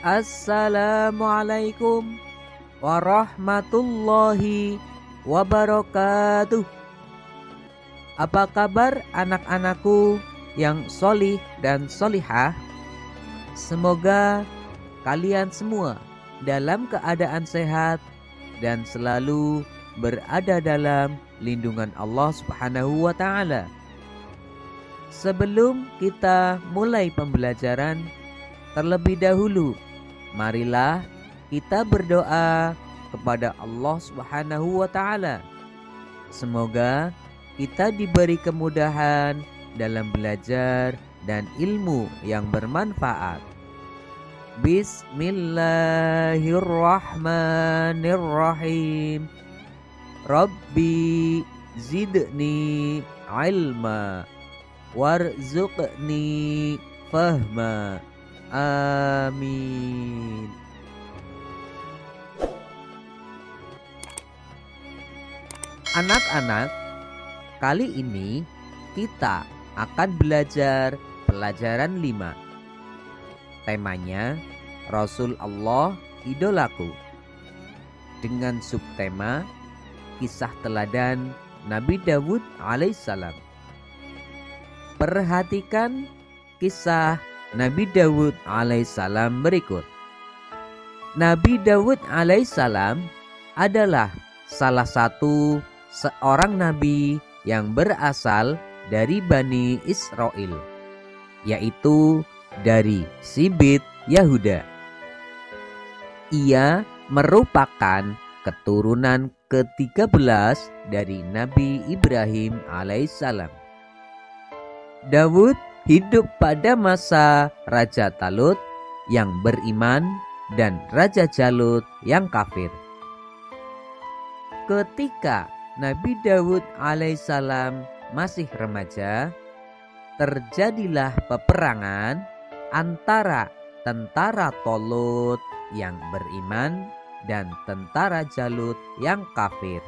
Assalamualaikum warahmatullahi wabarakatuh. Apa kabar anak-anakku yang solih dan solihah? Semoga kalian semua dalam keadaan sehat dan selalu berada dalam lindungan Allah Subhanahu wa ta'ala. Sebelum kita mulai pembelajaran, terlebih dahulu marilah kita berdoa kepada Allah Subhanahu wa ta'ala. Semoga kita diberi kemudahan dalam belajar dan ilmu yang bermanfaat. Bismillahirrahmanirrahim. Rabbi zidni ilma warzuqni fahma. Amin. Anak-anak, kali ini kita akan belajar pelajaran 5. Temanya Rasul Allah idolaku, dengan subtema kisah teladan Nabi Dawud alaihissalam. Perhatikan kisah Nabi Dawud alaihissalam berikut. Nabi Dawud alaihissalam adalah salah satu seorang nabi yang berasal dari Bani Israel, yaitu dari Sibit Yahuda. Ia merupakan keturunan ke-13 dari Nabi Ibrahim alaihissalam. Dawud hidup pada masa Raja Talut yang beriman dan Raja Jalut yang kafir. Ketika Nabi Dawud alaihissalam masih remaja, terjadilah peperangan antara tentara Talut yang beriman dan tentara Jalut yang kafir.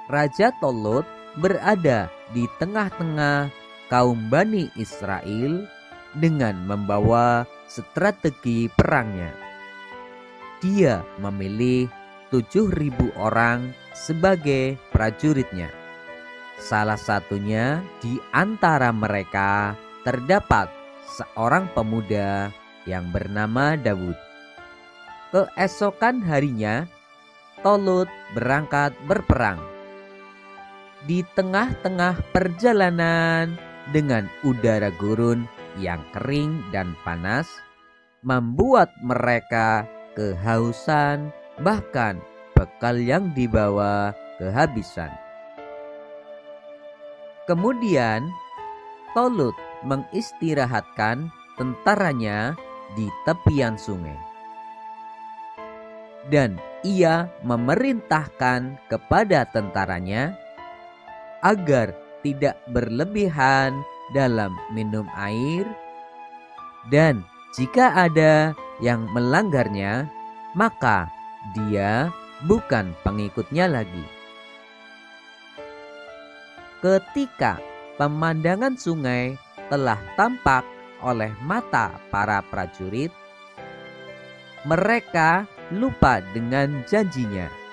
Raja Talut berada di tengah-tengah kaum Bani Israel dengan membawa strategi perangnya. Dia memilih 7.000 orang sebagai prajuritnya. Salah satunya di antara mereka terdapat seorang pemuda yang bernama Dawud. Keesokan harinya, Talut berangkat berperang. Di tengah-tengah perjalanan dengan udara gurun yang kering dan panas, membuat mereka kehausan, bahkan bekal yang dibawa kehabisan. Kemudian Talut mengistirahatkan tentaranya di tepian sungai. Dan ia memerintahkan kepada tentaranya agar tidak berlebihan dalam minum air, dan jika ada yang melanggarnya, maka dia bukan pengikutnya lagi. Ketika pemandangan sungai telah tampak oleh mata para prajurit, mereka lupa dengan janjinya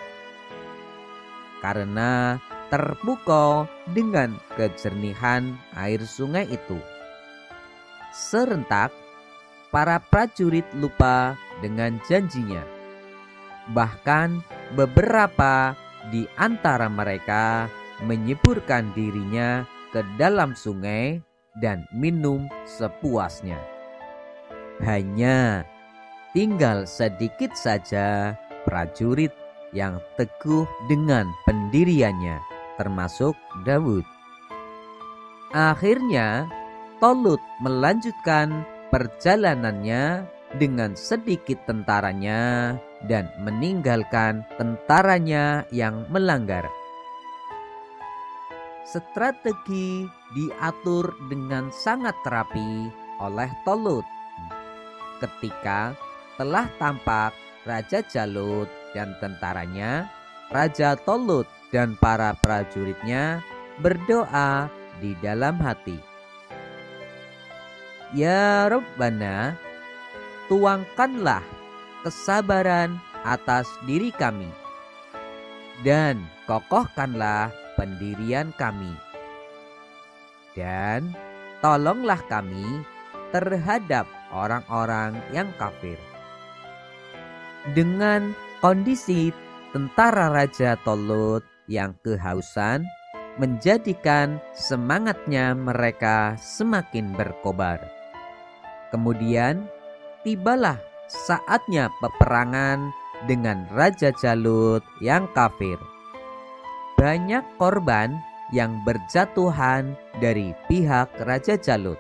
karena terpukau dengan kejernihan air sungai itu. Serentak para prajurit lupa dengan janjinya. Bahkan beberapa di antara mereka menyeburkan dirinya ke dalam sungai dan minum sepuasnya. Hanya tinggal sedikit saja prajurit yang teguh dengan pendiriannya, termasuk Dawud. Akhirnya Talut melanjutkan perjalanannya dengan sedikit tentaranya dan meninggalkan tentaranya yang melanggar. Strategi diatur dengan sangat rapi oleh Talut. Ketika telah tampak Raja Jalut dan tentaranya, Raja Talut dan para prajuritnya berdoa di dalam hati. Ya Rabbana, tuangkanlah kesabaran atas diri kami, dan kokohkanlah pendirian kami, dan tolonglah kami terhadap orang-orang yang kafir. Dengan kondisi tentara Raja Tolut yang kehausan menjadikan semangatnya mereka semakin berkobar. Kemudian tibalah saatnya peperangan dengan Raja Jalut yang kafir. Banyak korban yang berjatuhan dari pihak Raja Jalut.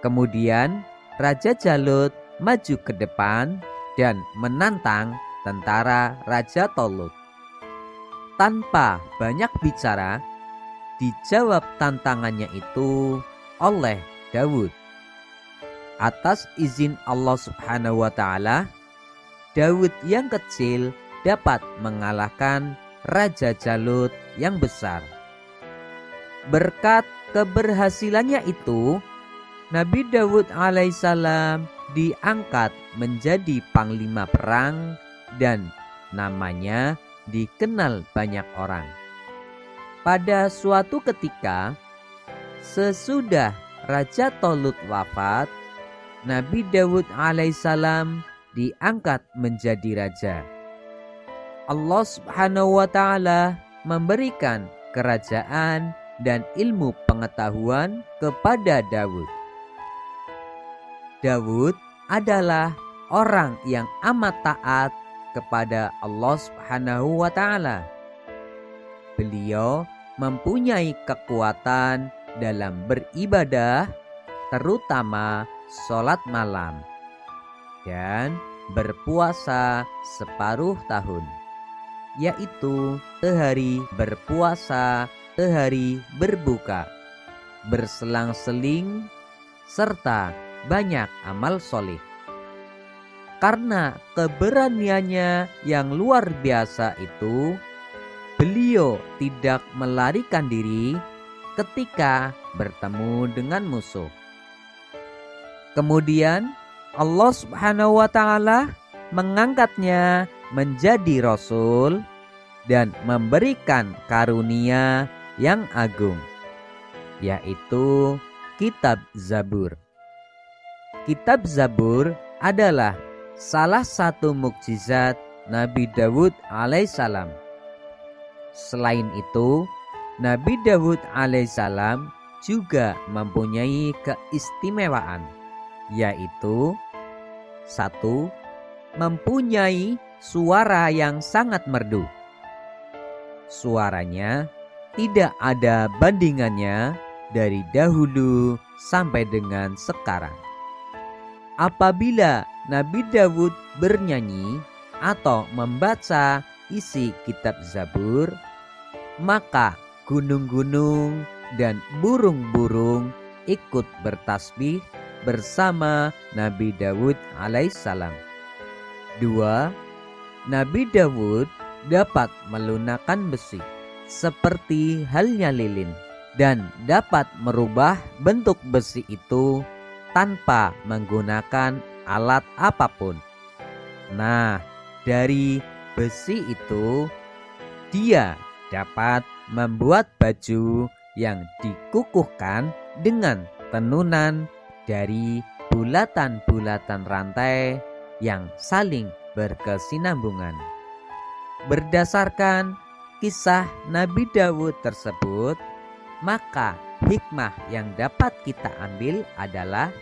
Kemudian Raja Jalut maju ke depan dan menantang tentara Raja Tolut. Tanpa banyak bicara, dijawab tantangannya itu oleh Daud. Atas izin Allah Subhanahu wa Ta'ala, Daud yang kecil dapat mengalahkan Raja Jalut yang besar. Berkat keberhasilannya itu, Nabi Daud alaihissalam diangkat menjadi panglima perang dan namanya dikenal banyak orang. Pada suatu ketika, sesudah Raja Tolut wafat, Nabi Daud alaihissalam diangkat menjadi raja. Allah Subhanahu wa Ta'ala memberikan kerajaan dan ilmu pengetahuan kepada Daud. Daud adalah orang yang amat taat kepada Allah Subhanahu wa Ta'ala. Beliau mempunyai kekuatan dalam beribadah, terutama sholat malam, dan berpuasa separuh tahun, yaitu sehari berpuasa, sehari berbuka, berselang-seling, serta banyak amal soleh. Karena keberaniannya yang luar biasa itu, beliau tidak melarikan diri ketika bertemu dengan musuh. Kemudian Allah Subhanahu wa Ta'ala mengangkatnya menjadi rasul dan memberikan karunia yang agung, yaitu Kitab Zabur. Kitab Zabur adalah salah satu mukjizat Nabi Daud alaihissalam. Selain itu, Nabi Daud alaihissalam juga mempunyai keistimewaan, yaitu 1. Mempunyai suara yang sangat merdu. Suaranya tidak ada bandingannya dari dahulu sampai dengan sekarang. Apabila Nabi Daud bernyanyi atau membaca isi kitab Zabur, maka gunung-gunung dan burung-burung ikut bertasbih bersama Nabi Daud alaihissalam. 2. Nabi Daud dapat melunakkan besi seperti halnya lilin dan dapat merubah bentuk besi itu tanpa menggunakan alat apapun. Nah, dari besi itu dia dapat membuat baju yang dikukuhkan dengan tenunan dari bulatan-bulatan rantai yang saling berkesinambungan. Berdasarkan kisah Nabi Daud tersebut, maka hikmah yang dapat kita ambil adalah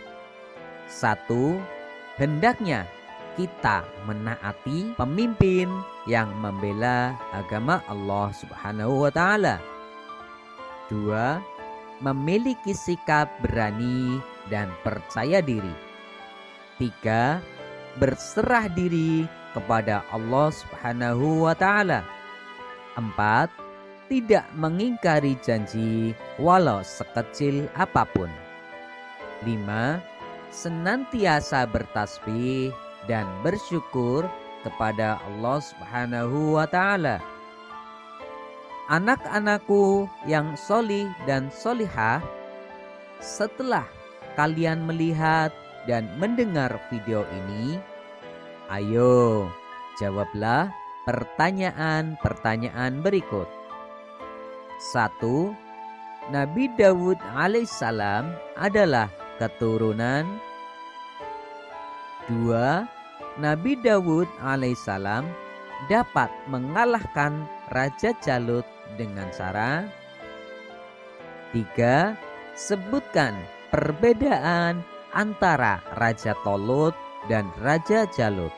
1. Hendaknya kita menaati pemimpin yang membela agama Allah Subhanahu wa Ta'ala. 2. Memiliki sikap berani dan percaya diri. 3. Berserah diri kepada Allah Subhanahu wa Ta'ala. 4. Tidak mengingkari janji walau sekecil apapun. 5. Senantiasa bertasbih dan bersyukur kepada Allah Subhanahu wa Ta'ala. Anak-anakku yang solih dan solihah, setelah kalian melihat dan mendengar video ini? Ayo, jawablah pertanyaan-pertanyaan berikut. 1. Nabi Dawud alaihissalam adalah keturunan. 2. Nabi Dawud alaihissalam dapat mengalahkan Raja Jalut dengan cara. 3. Sebutkan perbedaan antara Raja Tolut dan Raja Jalut.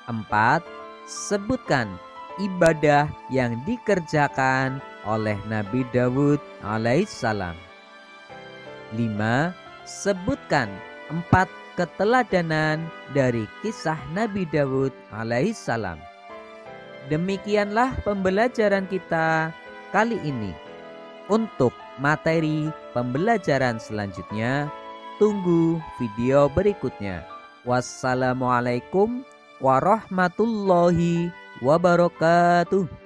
4. Sebutkan ibadah yang dikerjakan oleh Nabi Dawud alaihissalam. 5. Sebutkan 4 keteladanan dari kisah Nabi Dawud alaihissalam. Demikianlah pembelajaran kita kali ini. Untuk materi pembelajaran selanjutnya, tunggu video berikutnya. Wassalamualaikum warahmatullahi wabarakatuh.